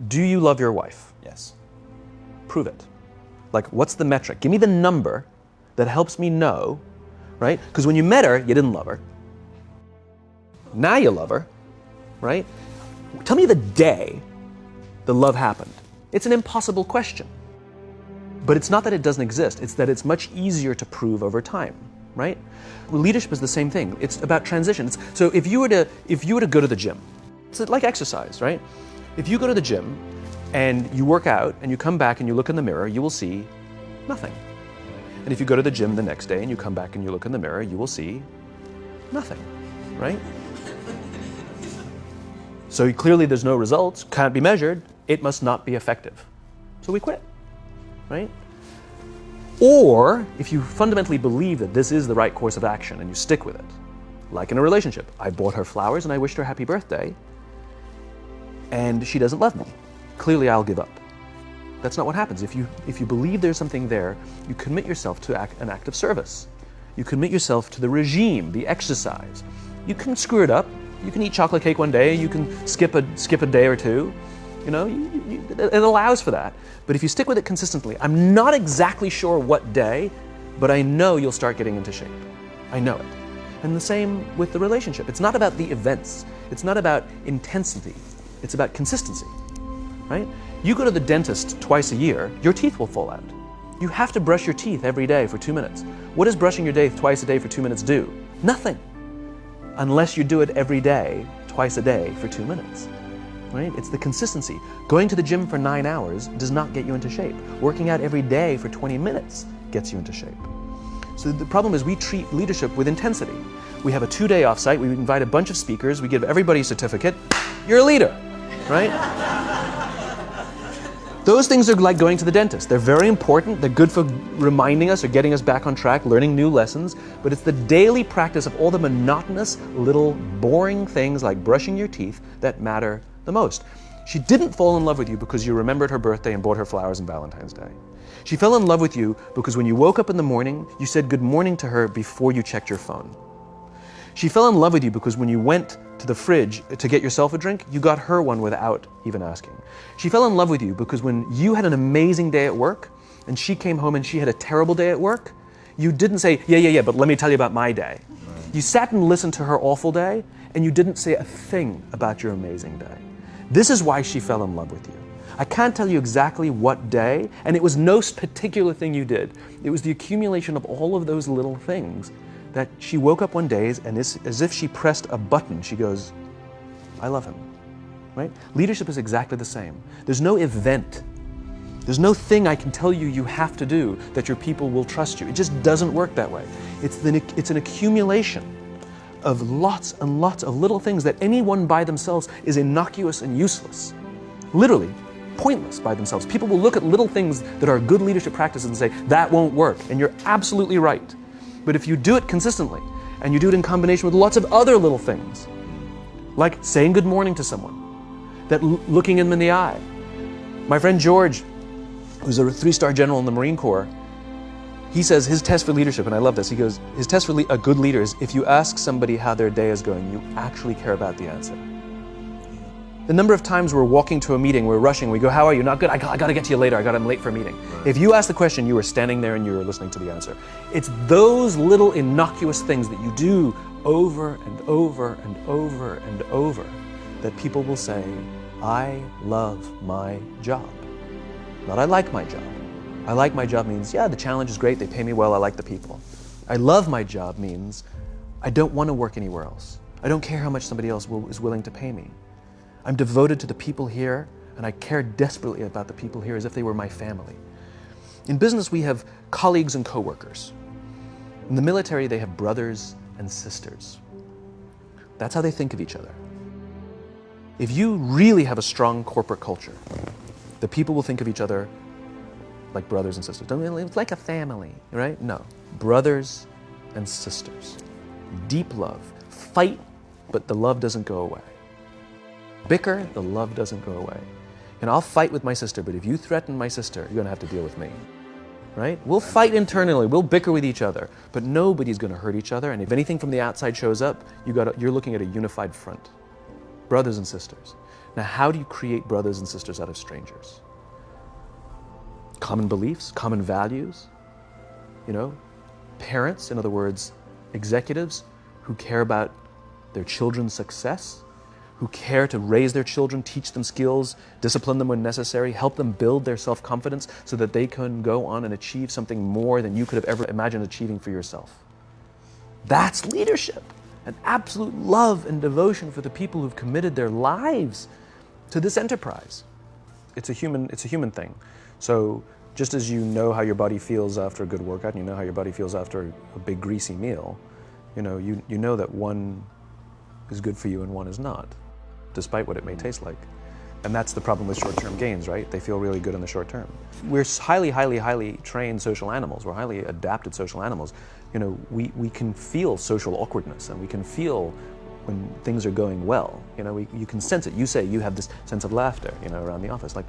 Do you love your wife? Yes. Prove it. Like, what's the metric? Give me the number that helps me know, right? Because when you met her, you didn't love her. Now you love her, right? Tell me the day the love happened. It's an impossible question. But it's not that it doesn't exist, it's that it's much easier to prove over time, right? Well, leadership is the same thing. It's about transition. So if you were to go to the gym, it's like exercise, right? If you go to the gym and you work out and you come back and you look in the mirror, you will see nothing. And if you go to the gym the next day and you come back and you look in the mirror, you will see nothing, right? So clearly there's no results, can't be measured, it must not be effective. So we quit, right? Or if you fundamentally believe that this is the right course of action and you stick with it, like in a relationship, I bought her flowers and I wished her happy birthday, and she doesn't love me. Clearly I'll give up. That's not what happens. If you believe there's something there, you commit yourself to an act of service. You commit yourself to the regime, the exercise. You can screw it up. You can eat chocolate cake one day. You can skip a day or two. You know, it allows for that. But if you stick with it consistently, I'm not exactly sure what day, but I know you'll start getting into shape. I know it. And the same with the relationship. It's not about the events. It's not about intensity. It's about consistency, right? You go to the dentist twice a year, your teeth will fall out. You have to brush your teeth every day for 2 minutes. What does brushing your teeth twice a day for 2 minutes do? Nothing. Unless you do it every day, twice a day for 2 minutes, right? It's the consistency. Going to the gym for 9 hours does not get you into shape. Working out every day for 20 minutes gets you into shape. So the problem is we treat leadership with intensity. We have a 2-day offsite, we invite a bunch of speakers, we give everybody a certificate, you're a leader, right? Those things are like going to the dentist. They're very important, they're good for reminding us or getting us back on track, learning new lessons, but it's the daily practice of all the monotonous, little, boring things like brushing your teeth that matter the most. She didn't fall in love with you because you remembered her birthday and bought her flowers on Valentine's Day. She fell in love with you because when you woke up in the morning, you said good morning to her before you checked your phone. She fell in love with you because when you went to the fridge to get yourself a drink, you got her one without even asking. She fell in love with you because when you had an amazing day at work and she came home and she had a terrible day at work, you didn't say, yeah, but let me tell you about my day. You sat and listened to her awful day and you didn't say a thing about your amazing day. This is why she fell in love with you. I can't tell you exactly what day, and it was no particular thing you did. It was the accumulation of all of those little things that she woke up one day and as if she pressed a button, she goes, I love him, right? Leadership is exactly the same. There's no event. There's no thing I can tell you you have to do that your people will trust you. It just doesn't work that way. It's an accumulation of lots and lots of little things that anyone by themselves is innocuous and useless. Literally, pointless by themselves. People will look at little things that are good leadership practices and say, that won't work. And you're absolutely right. But if you do it consistently, and you do it in combination with lots of other little things, like saying good morning to someone, that looking them in the eye. My friend George, who's a 3-star general in the Marine Corps, he says his test for leadership, and I love this, he goes, his test for a good leader is if you ask somebody how their day is going, you actually care about the answer. The number of times we're walking to a meeting, we're rushing, we go, how are you? Not good, I gotta get to you later, I'm late for a meeting. Right. If you ask the question, you were standing there and you were listening to the answer. It's those little innocuous things that you do over and over and over and over that people will say, I love my job. Not I like my job. I like my job means, yeah, the challenge is great, they pay me well, I like the people. I love my job means, I don't want to work anywhere else. I don't care how much somebody else is willing to pay me. I'm devoted to the people here, and I care desperately about the people here as if they were my family. In business, we have colleagues and coworkers. In the military, they have brothers and sisters. That's how they think of each other. If you really have a strong corporate culture, the people will think of each other like brothers and sisters. It's like a family, right? No. Brothers and sisters. Deep love. Fight, but the love doesn't go away. Bicker, the love doesn't go away. And I'll fight with my sister, but if you threaten my sister, you're going to have to deal with me. Right? We'll fight internally, we'll bicker with each other, but nobody's going to hurt each other, and if anything from the outside shows up, you're looking at a unified front. brothers and sisters. Now, how do you create brothers and sisters out of strangers? Common beliefs, common values, parents, in other words, executives who care about their children's success, who care to raise their children, teach them skills, discipline them when necessary, help them build their self-confidence so that they can go on and achieve something more than you could have ever imagined achieving for yourself. That's leadership, an absolute love and devotion for the people who've committed their lives to this enterprise. It's a human thing. So just as you know how your body feels after a good workout, and you know how your body feels after a big greasy meal, you know that one is good for you and one is not, despite what it may taste like. And that's the problem with short-term gains, right? They feel really good in the short term. We're highly, highly, highly trained social animals. We're highly adapted social animals. We can feel social awkwardness, and we can feel when things are going well. You can sense it. You say you have this sense of laughter, around the office. Like,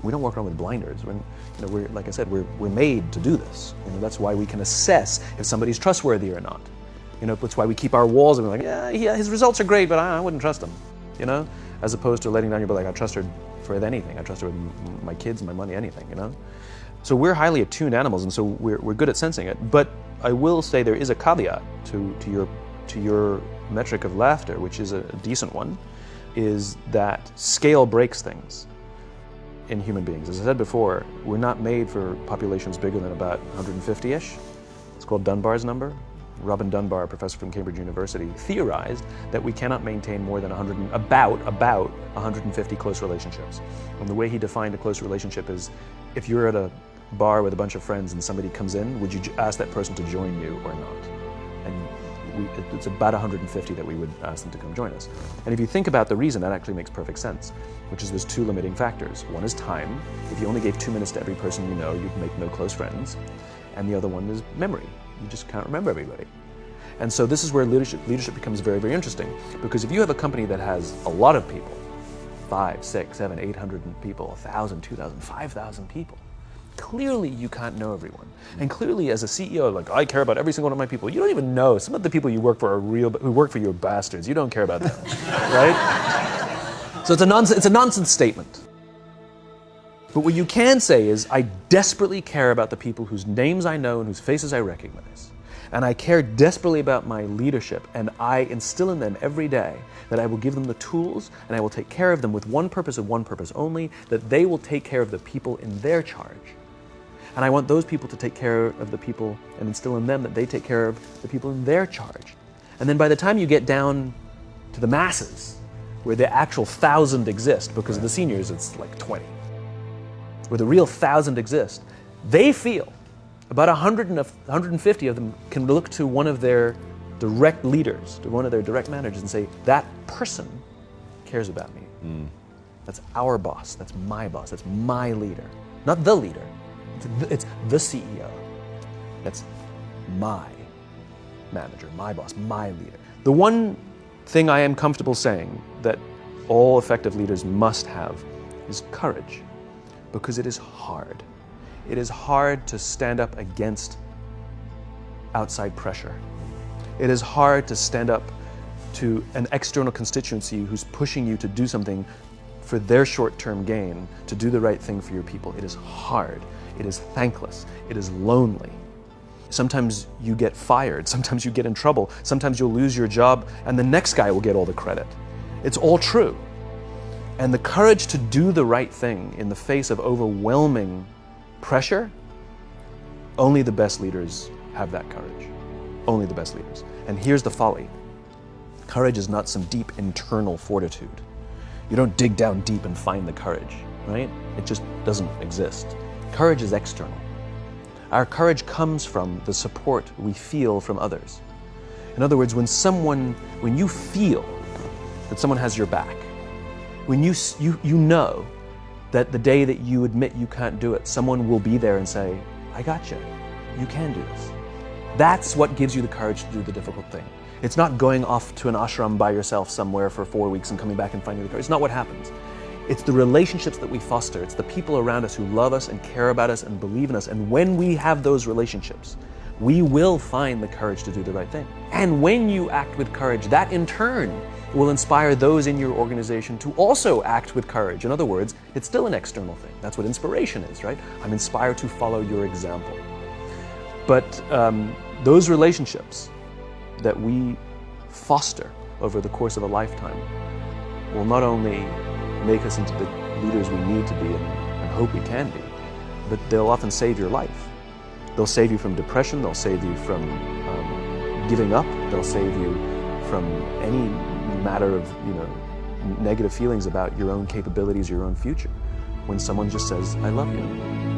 we don't walk around with blinders. We're like I said, we're made to do this. That's why we can assess if somebody's trustworthy or not. That's why we keep our walls and we're like, yeah, his results are great, but I wouldn't trust him. As opposed to letting down your butt, like, I trust her for anything. I trust her with my kids, my money, anything. So we're highly attuned animals, and so we're good at sensing it. But I will say there is a caveat to your metric of laughter, which is a decent one, is that scale breaks things in human beings. As I said before, we're not made for populations bigger than about 150-ish. It's called Dunbar's number. Robin Dunbar, a professor from Cambridge University, theorized that we cannot maintain more than about 150 close relationships. And the way he defined a close relationship is, if you're at a bar with a bunch of friends and somebody comes in, would you ask that person to join you or not? And it's about 150 that we would ask them to come join us. And if you think about the reason, that actually makes perfect sense, which is there's two limiting factors. One is time. If you only gave 2 minutes to every person you know, you'd make no close friends. And the other one is memory. You just can't remember everybody. And so this is where leadership becomes very, very interesting, because if you have a company that has a lot of people, 5, 6, 7, 800 people, 1,000, 2,000, 5,000 people, clearly you can't know everyone. And clearly as a CEO, like, I care about every single one of my people. You don't even know. Some of the people you work for who work for you are bastards. You don't care about them, right? So it's a nonsense statement. But what you can say is, I desperately care about the people whose names I know and whose faces I recognize. And I care desperately about my leadership, and I instill in them every day that I will give them the tools and I will take care of them with one purpose and one purpose only, that they will take care of the people in their charge. And I want those people to take care of the people and instill in them that they take care of the people in their charge. And then by the time you get down to the masses, where the actual 1,000 exist, because of the seniors it's like 20, where the real 1,000 exist, they feel about 150 of them can look to one of their direct leaders, to one of their direct managers, and say, that person cares about me. That's our boss, that's my boss, that's my leader. Not the leader, it's the CEO. That's my manager, my boss, my leader. The one thing I am comfortable saying that all effective leaders must have is courage. Because it is hard. It is hard to stand up against outside pressure. It is hard to stand up to an external constituency who's pushing you to do something for their short-term gain, to do the right thing for your people. It is hard. It is thankless. It is lonely. Sometimes you get fired. Sometimes you get in trouble. Sometimes you'll lose your job and the next guy will get all the credit. It's all true. And the courage to do the right thing in the face of overwhelming pressure, only the best leaders have that courage. Only the best leaders. And here's the folly. Courage is not some deep internal fortitude. You don't dig down deep and find the courage, right? It just doesn't exist. Courage is external. Our courage comes from the support we feel from others. In other words, when you feel that someone has your back, when you know that the day that you admit you can't do it, someone will be there and say, I got you. You can do this. That's what gives you the courage to do the difficult thing. It's not going off to an ashram by yourself somewhere for 4 weeks and coming back and finding the courage. It's not what happens. It's the relationships that we foster. It's the people around us who love us and care about us and believe in us. And when we have those relationships, we will find the courage to do the right thing. And when you act with courage, that in turn will inspire those in your organization to also act with courage. In other words, it's still an external thing. That's what inspiration is, right? I'm inspired to follow your example. But those relationships that we foster over the course of a lifetime will not only make us into the leaders we need to be and hope we can be, but they'll often save your life. They'll save you from depression, they'll save you from giving up, they'll save you from any matter of negative feelings about your own capabilities, your own future. When someone just says, I love you.